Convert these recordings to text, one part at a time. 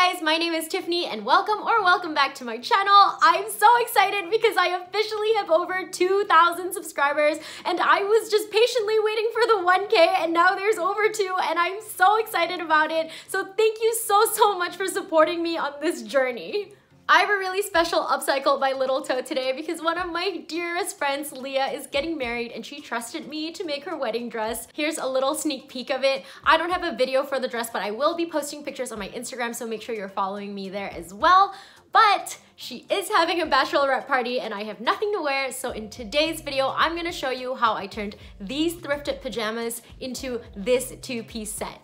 guys, my name is Tiffany and welcome back to my channel. I'm so excited because I officially have over 2,000 subscribers and I was just patiently waiting for the 1K and now there's over 2 and I'm so excited about it. So thank you so much for supporting me on this journey. I have a really special upcycle by Little Toe today because one of my dearest friends, Leah, is getting married and she trusted me to make her wedding dress. Here's a little sneak peek of it. I don't have a video for the dress, but I will be posting pictures on my Instagram, so make sure you're following me there as well. But she is having a bachelorette party and I have nothing to wear, so in today's video, I'm gonna show you how I turned these thrifted pajamas into this two-piece set.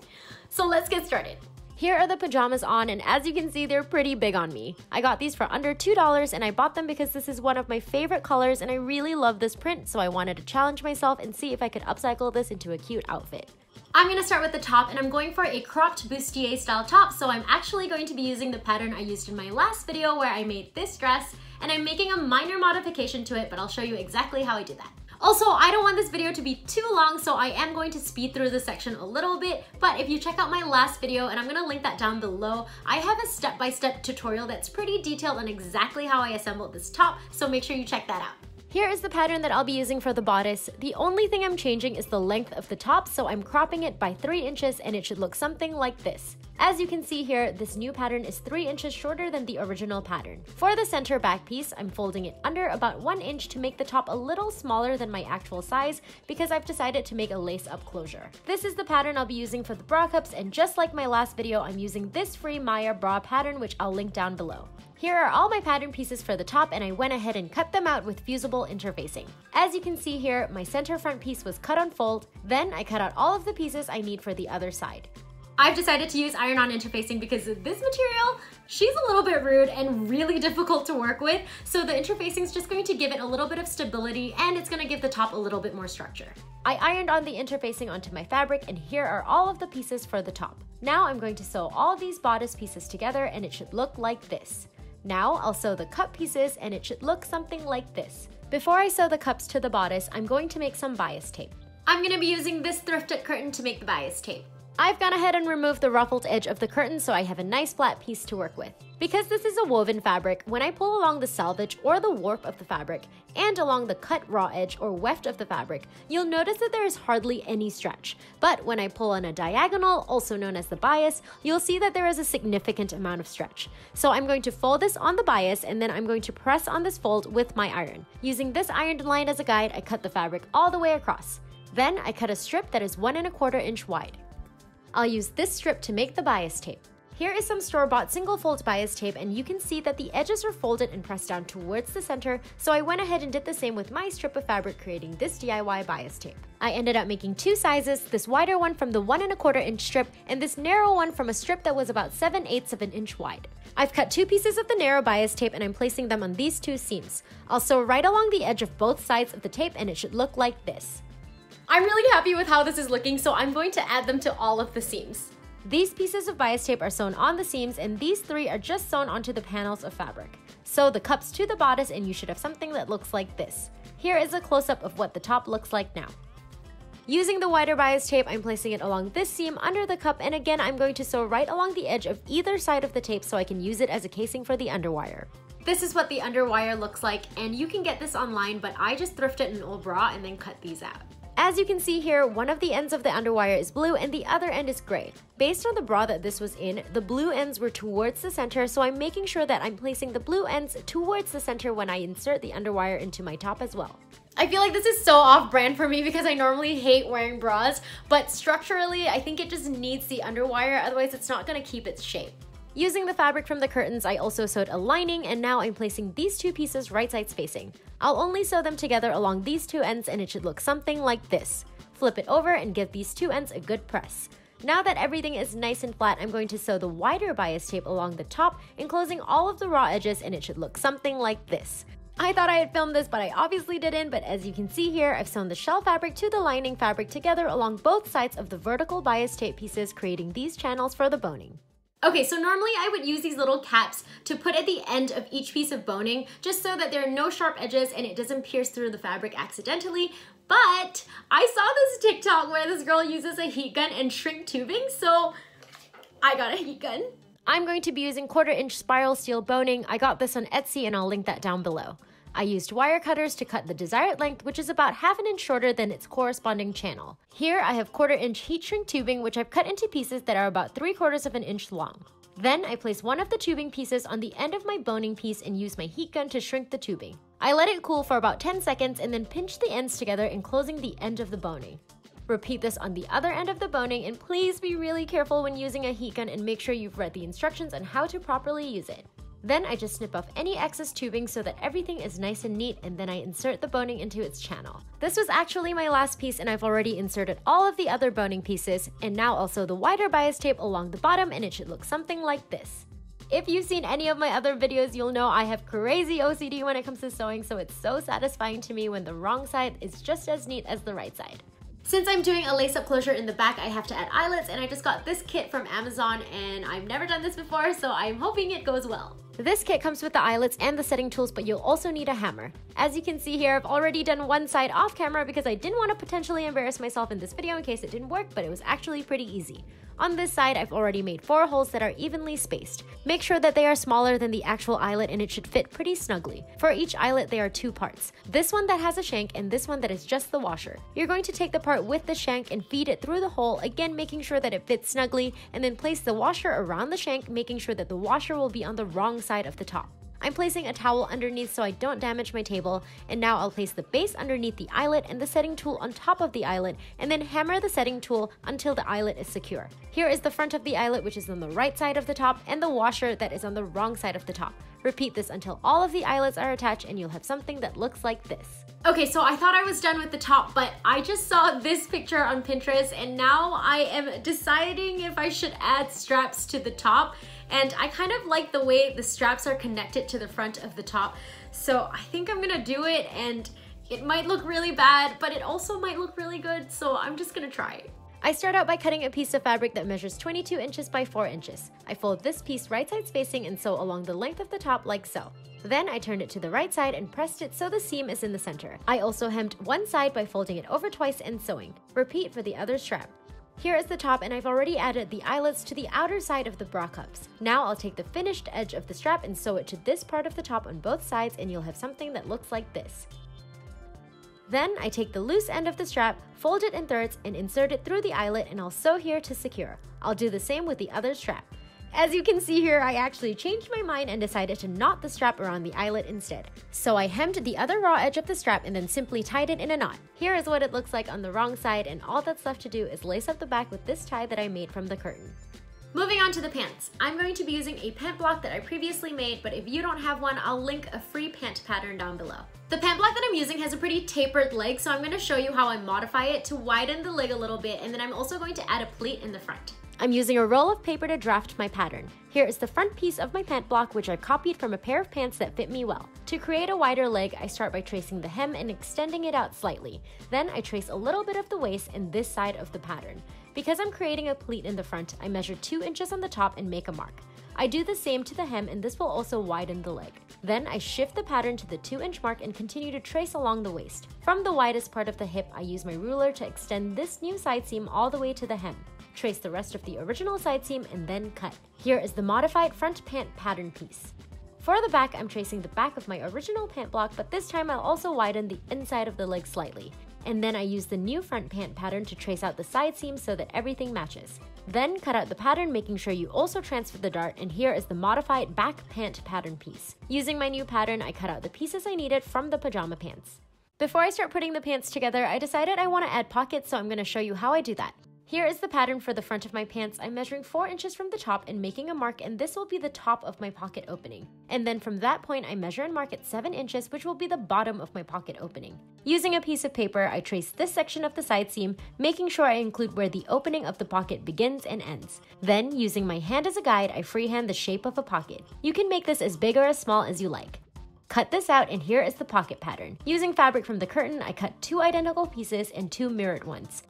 So let's get started. Here are the pajamas on, and as you can see, they're pretty big on me. I got these for under $2 and I bought them because this is one of my favorite colors and I really love this print, so I wanted to challenge myself and see if I could upcycle this into a cute outfit. I'm gonna start with the top and I'm going for a cropped bustier style top, so I'm actually going to be using the pattern I used in my last video where I made this dress, and I'm making a minor modification to it, but I'll show you exactly how I did that. Also, I don't want this video to be too long, so I am going to speed through this section a little bit, but if you check out my last video, and I'm gonna link that down below, I have a step-by-step tutorial that's pretty detailed on exactly how I assembled this top, so make sure you check that out. Here is the pattern that I'll be using for the bodice. The only thing I'm changing is the length of the top, so I'm cropping it by 3 inches and it should look something like this. As you can see here, this new pattern is 3 inches shorter than the original pattern. For the center back piece, I'm folding it under about 1 inch to make the top a little smaller than my actual size because I've decided to make a lace-up closure. This is the pattern I'll be using for the bra cups, and just like my last video, I'm using this free Maya bra pattern, which I'll link down below. Here are all my pattern pieces for the top, and I went ahead and cut them out with fusible interfacing. As you can see here, my center front piece was cut on fold, then I cut out all of the pieces I need for the other side. I've decided to use iron-on interfacing because this material, she's a little bit rude and really difficult to work with, so the interfacing is just going to give it a little bit of stability and it's going to give the top a little bit more structure. I ironed on the interfacing onto my fabric, and here are all of the pieces for the top. Now I'm going to sew all these bodice pieces together and it should look like this. Now I'll sew the cup pieces and it should look something like this. Before I sew the cups to the bodice, I'm going to make some bias tape. I'm going to be using this thrifted curtain to make the bias tape. I've gone ahead and removed the ruffled edge of the curtain so I have a nice flat piece to work with. Because this is a woven fabric, when I pull along the selvage or the warp of the fabric and along the cut raw edge or weft of the fabric, you'll notice that there is hardly any stretch. But when I pull on a diagonal, also known as the bias, you'll see that there is a significant amount of stretch. So I'm going to fold this on the bias and then I'm going to press on this fold with my iron. Using this ironed line as a guide, I cut the fabric all the way across. Then I cut a strip that is 1 1/4 inch wide. I'll use this strip to make the bias tape. Here is some store-bought single-fold bias tape, and you can see that the edges are folded and pressed down towards the center, so I went ahead and did the same with my strip of fabric, creating this DIY bias tape. I ended up making 2 sizes, this wider one from the 1 1/4 inch strip, and this narrow one from a strip that was about 7/8 of an inch wide. I've cut 2 pieces of the narrow bias tape and I'm placing them on these 2 seams. I'll sew right along the edge of both sides of the tape and it should look like this. I'm really happy with how this is looking, so I'm going to add them to all of the seams. These pieces of bias tape are sewn on the seams, and these 3 are just sewn onto the panels of fabric. Sew the cups to the bodice and you should have something that looks like this. Here is a close-up of what the top looks like now. Using the wider bias tape, I'm placing it along this seam under the cup, and again I'm going to sew right along the edge of either side of the tape so I can use it as a casing for the underwire. This is what the underwire looks like, and you can get this online, but I just thrifted an old bra and then cut these out. As you can see here, one of the ends of the underwire is blue and the other end is gray. Based on the bra that this was in, the blue ends were towards the center, so I'm making sure that I'm placing the blue ends towards the center when I insert the underwire into my top as well. I feel like this is so off-brand for me because I normally hate wearing bras, but structurally, I think it just needs the underwire, otherwise it's not going to keep its shape. Using the fabric from the curtains, I also sewed a lining, and now I'm placing these 2 pieces right sides facing. I'll only sew them together along these 2 ends and it should look something like this. Flip it over and give these 2 ends a good press. Now that everything is nice and flat, I'm going to sew the wider bias tape along the top, enclosing all of the raw edges, and it should look something like this. I thought I had filmed this, but I obviously didn't, but as you can see here, I've sewn the shell fabric to the lining fabric together along both sides of the vertical bias tape pieces, creating these channels for the boning. Okay, so normally I would use these little caps to put at the end of each piece of boning just so that there are no sharp edges and it doesn't pierce through the fabric accidentally, but I saw this TikTok where this girl uses a heat gun and shrink tubing, so I got a heat gun. I'm going to be using 1/4 inch spiral steel boning. I got this on Etsy and I'll link that down below. I used wire cutters to cut the desired length, which is about 1/2 inch shorter than its corresponding channel. Here I have 1/4 inch heat shrink tubing, which I've cut into pieces that are about 3/4 inch long. Then I place one of the tubing pieces on the end of my boning piece and use my heat gun to shrink the tubing. I let it cool for about 10 seconds and then pinch the ends together, enclosing the end of the boning. Repeat this on the other end of the boning, and please be really careful when using a heat gun and make sure you've read the instructions on how to properly use it. Then I just snip off any excess tubing so that everything is nice and neat, and then I insert the boning into its channel. This was actually my last piece, and I've already inserted all of the other boning pieces, and now also the wider bias tape along the bottom, and it should look something like this. If you've seen any of my other videos, you'll know I have crazy OCD when it comes to sewing, so it's so satisfying to me when the wrong side is just as neat as the right side. Since I'm doing a lace-up closure in the back, I have to add eyelets, and I just got this kit from Amazon, and I've never done this before, so I'm hoping it goes well. This kit comes with the eyelets and the setting tools, but you'll also need a hammer. As you can see here, I've already done one side off camera because I didn't want to potentially embarrass myself in this video in case it didn't work, but it was actually pretty easy. On this side, I've already made 4 holes that are evenly spaced. Make sure that they are smaller than the actual eyelet and it should fit pretty snugly. For each eyelet, there are 2 parts. This one that has a shank and this one that is just the washer. You're going to take the part with the shank and feed it through the hole, again making sure that it fits snugly, and then place the washer around the shank, making sure that the washer will be on the wrong side of the top. I'm placing a towel underneath so I don't damage my table, and now I'll place the base underneath the eyelet and the setting tool on top of the eyelet, and then hammer the setting tool until the eyelet is secure. Here is the front of the eyelet, which is on the right side of the top, and the washer that is on the wrong side of the top. Repeat this until all of the eyelets are attached and you'll have something that looks like this. Okay, so I thought I was done with the top, but I just saw this picture on Pinterest and now I am deciding if I should add straps to the top. And I kind of like the way the straps are connected to the front of the top. So I think I'm gonna do it, and it might look really bad, but it also might look really good, so I'm just gonna try it. I start out by cutting a piece of fabric that measures 22 inches by 4 inches. I fold this piece right side spacing and sew along the length of the top like so. Then I turned it to the right side and pressed it so the seam is in the center. I also hemmed one side by folding it over twice and sewing. Repeat for the other strap. Here is the top, and I've already added the eyelets to the outer side of the bra cups. Now I'll take the finished edge of the strap and sew it to this part of the top on both sides, and you'll have something that looks like this. Then I take the loose end of the strap, fold it in thirds, and insert it through the eyelet, and I'll sew here to secure. I'll do the same with the other strap. As you can see here, I actually changed my mind and decided to knot the strap around the eyelet instead. So I hemmed the other raw edge of the strap and then simply tied it in a knot. Here is what it looks like on the wrong side, and all that's left to do is lace up the back with this tie that I made from the curtain. Moving on to the pants. I'm going to be using a pant block that I previously made, but if you don't have one, I'll link a free pant pattern down below. The pant block that I'm using has a pretty tapered leg, so I'm going to show you how I modify it to widen the leg a little bit, and then I'm also going to add a pleat in the front. I'm using a roll of paper to draft my pattern. Here is the front piece of my pant block, which I copied from a pair of pants that fit me well. To create a wider leg, I start by tracing the hem and extending it out slightly. Then I trace a little bit of the waist and this side of the pattern. Because I'm creating a pleat in the front, I measure 2 inches on the top and make a mark. I do the same to the hem, and this will also widen the leg. Then I shift the pattern to the 2-inch mark and continue to trace along the waist. From the widest part of the hip, I use my ruler to extend this new side seam all the way to the hem. Trace the rest of the original side seam and then cut. Here is the modified front pant pattern piece. For the back, I'm tracing the back of my original pant block, but this time I'll also widen the inside of the leg slightly. And then I use the new front pant pattern to trace out the side seams so that everything matches. Then cut out the pattern, making sure you also transfer the dart, and here is the modified back pant pattern piece. Using my new pattern, I cut out the pieces I needed from the pajama pants. Before I start putting the pants together, I decided I want to add pockets, so I'm going to show you how I do that. Here is the pattern for the front of my pants. I'm measuring 4 inches from the top and making a mark, and this will be the top of my pocket opening. And then from that point, I measure and mark at 7 inches, which will be the bottom of my pocket opening. Using a piece of paper, I trace this section of the side seam, making sure I include where the opening of the pocket begins and ends. Then, using my hand as a guide, I freehand the shape of a pocket. You can make this as big or as small as you like. Cut this out, and here is the pocket pattern. Using fabric from the curtain, I cut 2 identical pieces and 2 mirrored ones.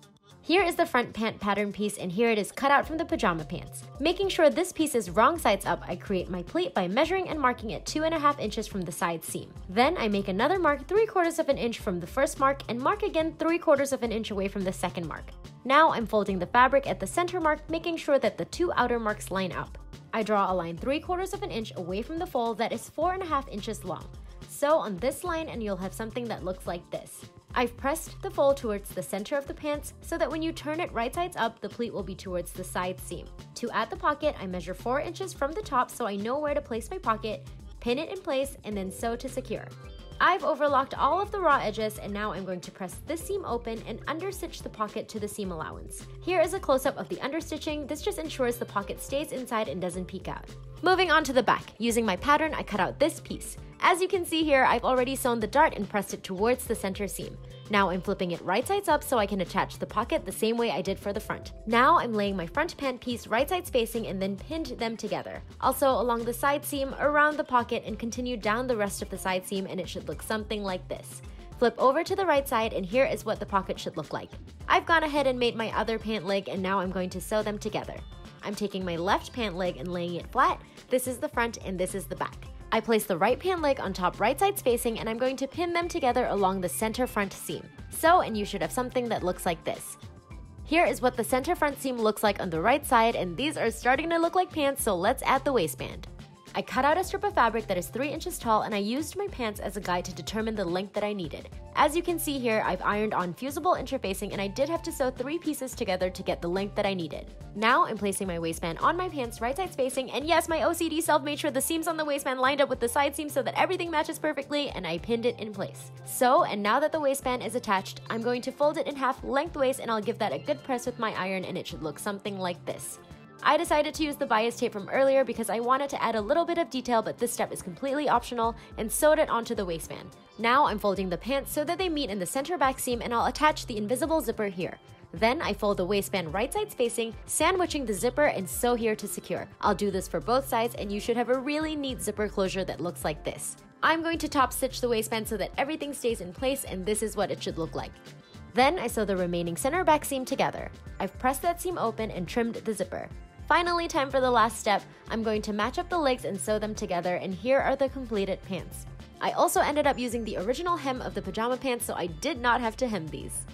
Here is the front pant pattern piece, and here it is cut out from the pajama pants. Making sure this piece is wrong sides up, I create my pleat by measuring and marking at 2.5 inches from the side seam. Then I make another mark 3/4 of an inch from the first mark and mark again 3/4 of an inch away from the second mark. Now I'm folding the fabric at the center mark, making sure that the 2 outer marks line up. I draw a line 3/4 of an inch away from the fold that is 4.5 inches long. Sew on this line and you'll have something that looks like this. I've pressed the fold towards the center of the pants so that when you turn it right sides up, the pleat will be towards the side seam. To add the pocket, I measure 4 inches from the top so I know where to place my pocket, pin it in place, and then sew to secure. I've overlocked all of the raw edges, and now I'm going to press this seam open and understitch the pocket to the seam allowance. Here is a close-up of the understitching. This just ensures the pocket stays inside and doesn't peek out. Moving on to the back. Using my pattern, I cut out this piece. As you can see here, I've already sewn the dart and pressed it towards the center seam. Now I'm flipping it right sides up so I can attach the pocket the same way I did for the front. Now I'm laying my front pant piece right side spacing and then pinned them together. Also along the side seam, around the pocket, and continue down the rest of the side seam, and it should look something like this. Flip over to the right side and here is what the pocket should look like. I've gone ahead and made my other pant leg, and now I'm going to sew them together. I'm taking my left pant leg and laying it flat. This is the front and this is the back. I place the right pant leg on top right side spacing, and I'm going to pin them together along the center front seam. Sew and you should have something that looks like this. Here is what the center front seam looks like on the right side, and these are starting to look like pants, so let's add the waistband. I cut out a strip of fabric that is 3 inches tall, and I used my pants as a guide to determine the length that I needed. As you can see here, I've ironed on fusible interfacing, and I did have to sew 3 pieces together to get the length that I needed. Now I'm placing my waistband on my pants right side spacing, and yes, my OCD self made sure the seams on the waistband lined up with the side seams so that everything matches perfectly, and I pinned it in place. So, and now that the waistband is attached, I'm going to fold it in half lengthways, and I'll give that a good press with my iron, and it should look something like this. I decided to use the bias tape from earlier because I wanted to add a little bit of detail, but this step is completely optional, and sewed it onto the waistband. Now I'm folding the pants so that they meet in the center back seam, and I'll attach the invisible zipper here. Then I fold the waistband right side spacing, sandwiching the zipper, and sew here to secure. I'll do this for both sides, and you should have a really neat zipper closure that looks like this. I'm going to top stitch the waistband so that everything stays in place, and this is what it should look like. Then I sew the remaining center back seam together. I've pressed that seam open and trimmed the zipper. Finally, time for the last step. I'm going to match up the legs and sew them together, and here are the completed pants. I also ended up using the original hem of the pajama pants, so I did not have to hem these.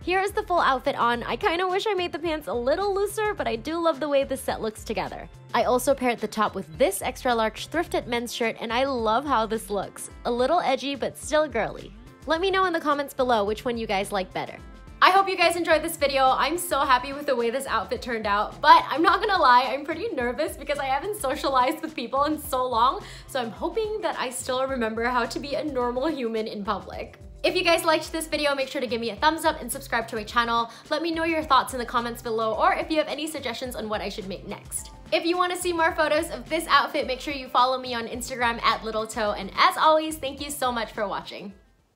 Here is the full outfit on. I kind of wish I made the pants a little looser, but I do love the way this set looks together. I also paired the top with this extra large thrifted men's shirt, and I love how this looks. A little edgy, but still girly. Let me know in the comments below which one you guys like better. I hope you guys enjoyed this video. I'm so happy with the way this outfit turned out, but I'm not gonna lie, I'm pretty nervous because I haven't socialized with people in so long, so I'm hoping that I still remember how to be a normal human in public. If you guys liked this video, make sure to give me a thumbs up and subscribe to my channel. Let me know your thoughts in the comments below, or if you have any suggestions on what I should make next. If you want to see more photos of this outfit, make sure you follow me on Instagram @LittleToe, and as always, thank you so much for watching.